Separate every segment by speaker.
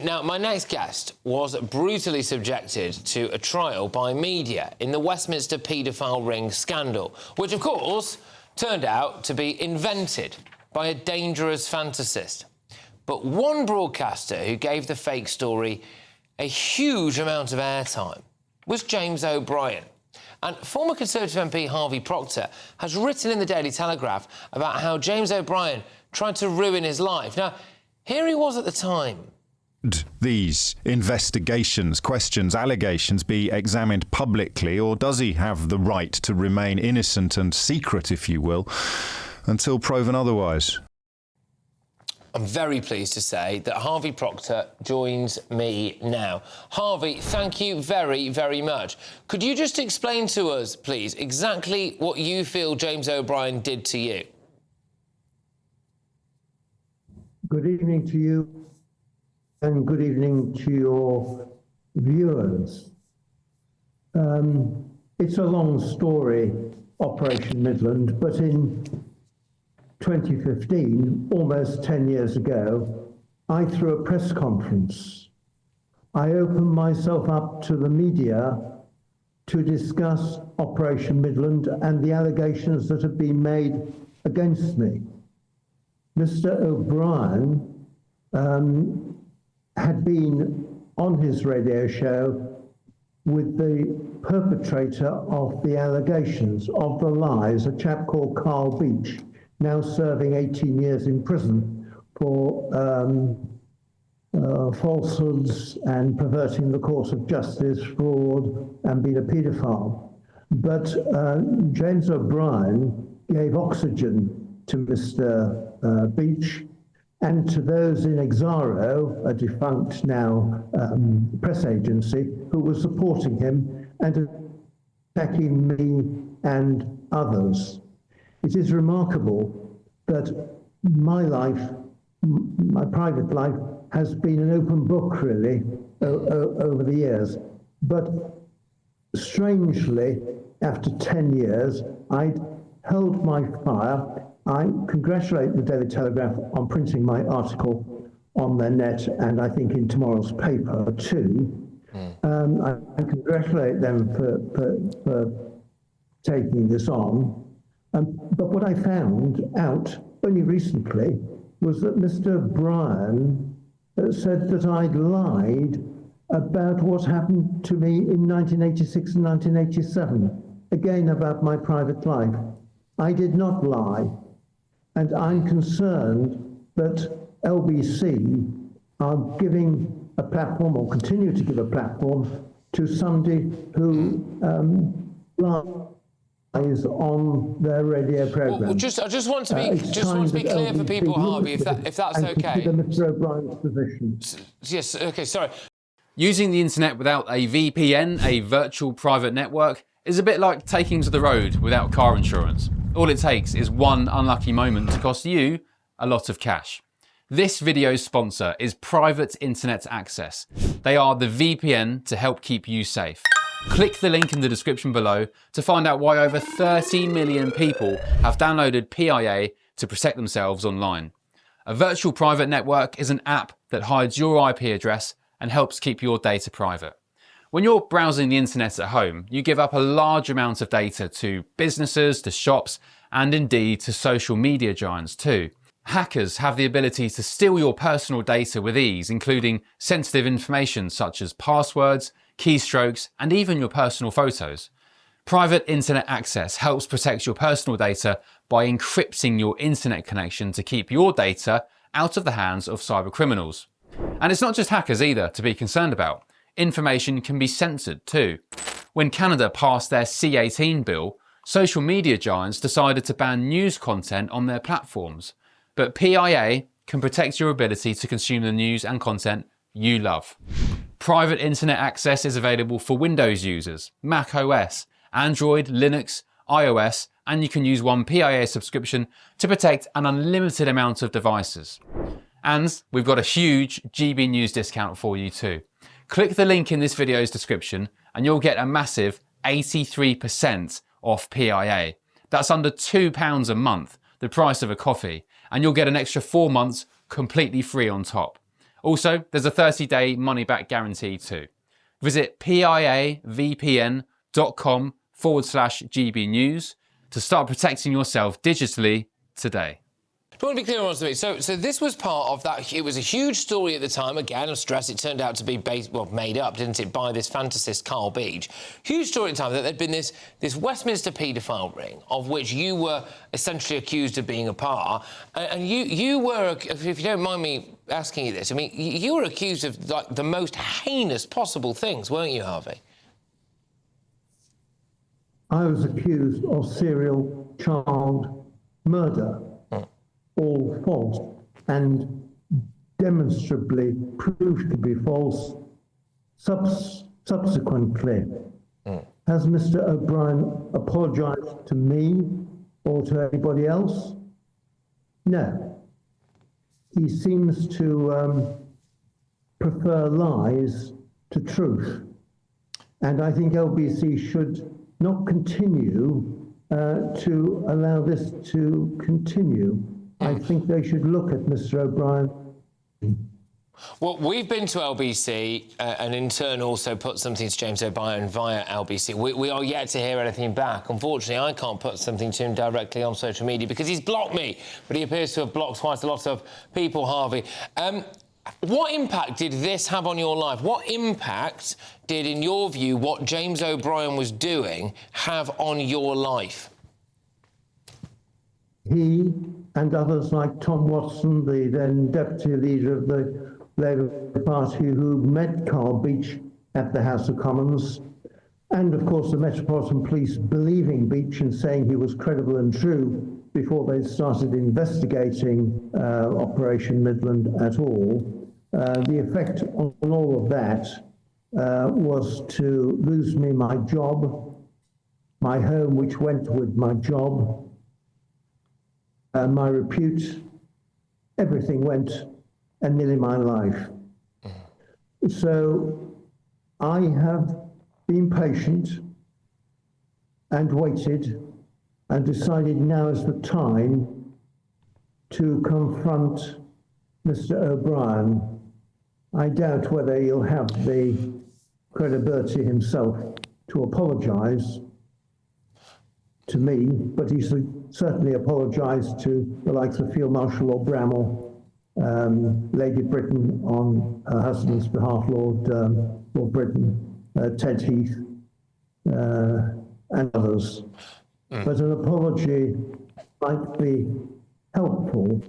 Speaker 1: Now, my next guest was brutally subjected to a trial by media in the Westminster paedophile ring scandal, which, of course, turned out to be invented by a dangerous fantasist. But one broadcaster who gave the fake story a huge amount of airtime was James O'Brien. And former Conservative MP Harvey Proctor has written in the Daily Telegraph about how James O'Brien tried to ruin his life. Now, here he was at the time.
Speaker 2: These investigations, questions, allegations be examined publicly, or does he have the right to remain innocent and secret, if you will, until proven otherwise?
Speaker 1: I'm very pleased to say that Harvey Proctor joins me now. Harvey, thank you very, very much. Could you just explain to us, please, exactly what you feel James O'Brien did to you?
Speaker 3: Good evening to you. And good evening to your viewers. It's a long story, Operation Midland, but in 2015, almost 10 years ago, I threw a press conference. I opened myself up to the media to discuss Operation Midland and the allegations that have been made against me. Mr. O'Brien had been on his radio show with the perpetrator of the allegations, of the lies, a chap called Carl Beach, now serving 18 years in prison for falsehoods and perverting the course of justice, fraud, and being a paedophile. But James O'Brien gave oxygen to Mr. Beach and to those in Exaro, a defunct now press agency, who were supporting him and attacking me and others. It is remarkable that my life, my private life, has been an open book, really, over the years. But strangely, after 10 years, I'd held my fire. I congratulate the Daily Telegraph on printing my article on their net, and I think in tomorrow's paper too. I congratulate them for taking this on. But what I found out only recently was that Mr. O'Brien said that I'd lied about what happened to me in 1986 and 1987, again about my private life. I did not lie. And I'm concerned that LBC are giving a platform, or continue to give a platform, to somebody who lies on their radio program.
Speaker 1: Well, I just want to be clear for people, Harvey, if that's okay.
Speaker 3: Mr. O'Brien's position.
Speaker 1: Yes. Okay. Sorry.
Speaker 4: Using the internet without a VPN, a virtual private network, is a bit like taking to the road without car insurance. All it takes is one unlucky moment to cost you a lot of cash. This video's sponsor is Private Internet Access. They are the VPN to help keep you safe. Click the link in the description below to find out why over 30 million people have downloaded PIA to protect themselves online. A virtual private network is an app that hides your IP address and helps keep your data private. When you're browsing the internet at home, you give up a large amount of data to businesses, to shops, and indeed to social media giants too. Hackers have the ability to steal your personal data with ease, including sensitive information such as passwords, keystrokes, and even your personal photos. Private Internet Access helps protect your personal data by encrypting your internet connection to keep your data out of the hands of cyber criminals. And it's not just hackers either to be concerned about. Information can be censored too. When Canada passed their C-18 bill, social media giants decided to ban news content on their platforms. But PIA can protect your ability to consume the news and content you love. Private Internet Access is available for Windows users, Mac OS, Android, Linux, iOS, and you can use one PIA subscription to protect an unlimited amount of devices. And we've got a huge GB News discount for you too. Click the link in this video's description and you'll get a massive 83% off PIA. That's under £2 a month, the price of a coffee, and you'll get an extra 4 months completely free on top. Also, there's a 30-day money-back guarantee too. Visit piavpn.com/GB News to start protecting yourself digitally today.
Speaker 1: I want to be clear on something. So this was part of that. It was a huge story at the time. Again, I stress it turned out to be made up, didn't it, by this fantasist Carl Beach. Huge story at the time that there'd been this Westminster paedophile ring of which you were essentially accused of being a part, and you were, if you don't mind me asking you this, I mean, you were accused of like the most heinous possible things, weren't you, Harvey?
Speaker 3: I was accused of serial child murder. All false and demonstrably proved to be false. Subsequently, has Mr. O'Brien apologised to me or to anybody else? No. He seems to prefer lies to truth. And I think LBC should not continue to allow this to continue. I think they should look at Mr. O'Brien.
Speaker 1: Well, we've been to LBC and in turn also put something to James O'Brien via LBC. We are yet to hear anything back. Unfortunately, I can't put something to him directly on social media because he's blocked me, but he appears to have blocked quite a lot of people, Harvey. What impact did this have on your life? What impact did, in your view, what James O'Brien was doing have on your life?
Speaker 3: He and others like Tom Watson, the then deputy leader of the Labour Party, who met Carl Beach at the House of Commons, and of course the Metropolitan Police believing Beach and saying he was credible and true before they started investigating Operation Midland at all. The effect on all of that was to lose me my job, my home, which went with my job, my repute, everything went, and nearly my life. So I have been patient and waited and decided now is the time to confront Mr. O'Brien. I doubt whether he'll have the credibility himself to apologise to me, but he certainly apologised to the likes of Field Marshal Lord Bramall, Lady Britain on her husband's behalf, Lord Britain, Ted Heath, and others. But an apology might be helpful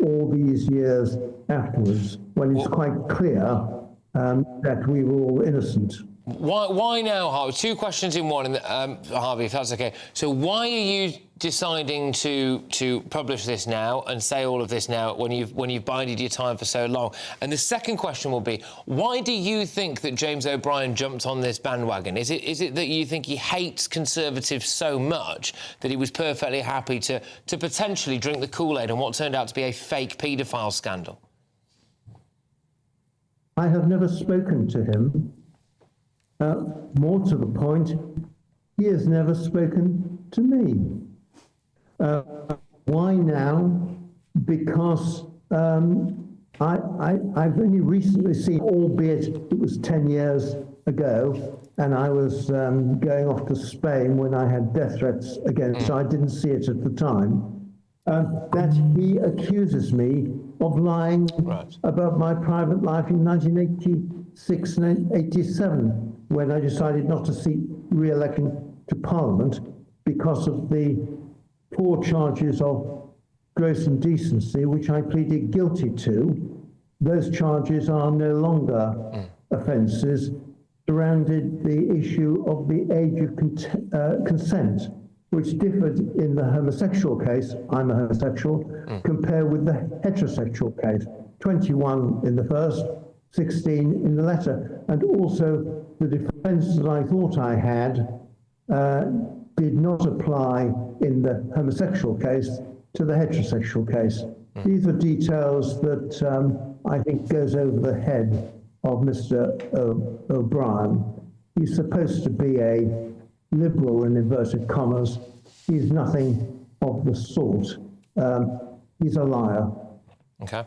Speaker 3: all these years afterwards, when it's quite clear that we were all innocent.
Speaker 1: Why now, Harvey? Two questions in one, Harvey, if that's okay. So why are you deciding to publish this now and say all of this now when you've bided your time for so long? And the second question will be, why do you think that James O'Brien jumped on this bandwagon? Is it that you think he hates Conservatives so much that he was perfectly happy to potentially drink the Kool-Aid on what turned out to be a fake paedophile scandal?
Speaker 3: I have never spoken to him. More to the point, he has never spoken to me. Why now? Because I've only recently seen, albeit it was 10 years ago, and I was going off to Spain when I had death threats against, so I didn't see it at the time, that he accuses me of lying about my private life in 1986 and 87. When I decided not to seek re-election to Parliament because of the 4 charges of gross indecency, which I pleaded guilty to. Those charges are no longer offences, surrounded the issue of the age of consent, which differed in the homosexual case, I'm a homosexual, compared with the heterosexual case, 21 in the first, 16 in the latter, and also the defence that I thought I had did not apply in the homosexual case to the heterosexual case. These are details that I think goes over the head of Mr. O'Brien. He's supposed to be a liberal, in inverted commas. He's nothing of the sort. He's a liar.
Speaker 1: OK.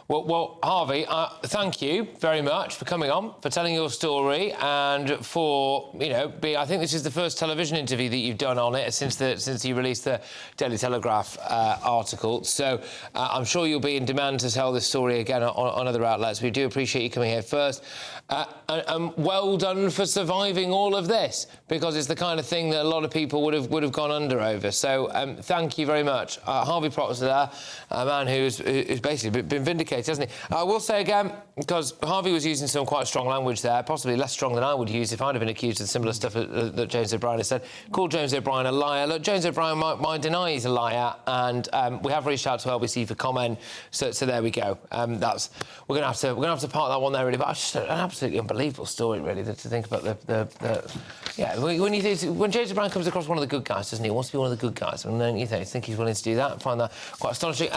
Speaker 1: Well, Harvey, thank you very much for coming on, for telling your story, and for, I think this is the first television interview that you've done on it since you released the Daily Telegraph article. So I'm sure you'll be in demand to tell this story again on other outlets. We do appreciate you coming here first. And well done for surviving all of this, because it's the kind of thing that a lot of people would have gone under over. So thank you very much. Harvey Proctor there, a man who's basically been vindicated, hasn't he? I will say again, because Harvey was using some quite strong language there, possibly less strong than I would use if I'd have been accused of similar stuff that James O'Brien has said. Called James O'Brien a liar. Look, James O'Brien might deny he's a liar, and we have reached out to LBC for comment. So there we go. We're going to have to park that one there, really. But it's just an absolutely unbelievable story, really, to think about when James O'Brien comes across one of the good guys, doesn't he? He wants to be one of the good guys, and then you think he's willing to do that. I find that quite astonishing.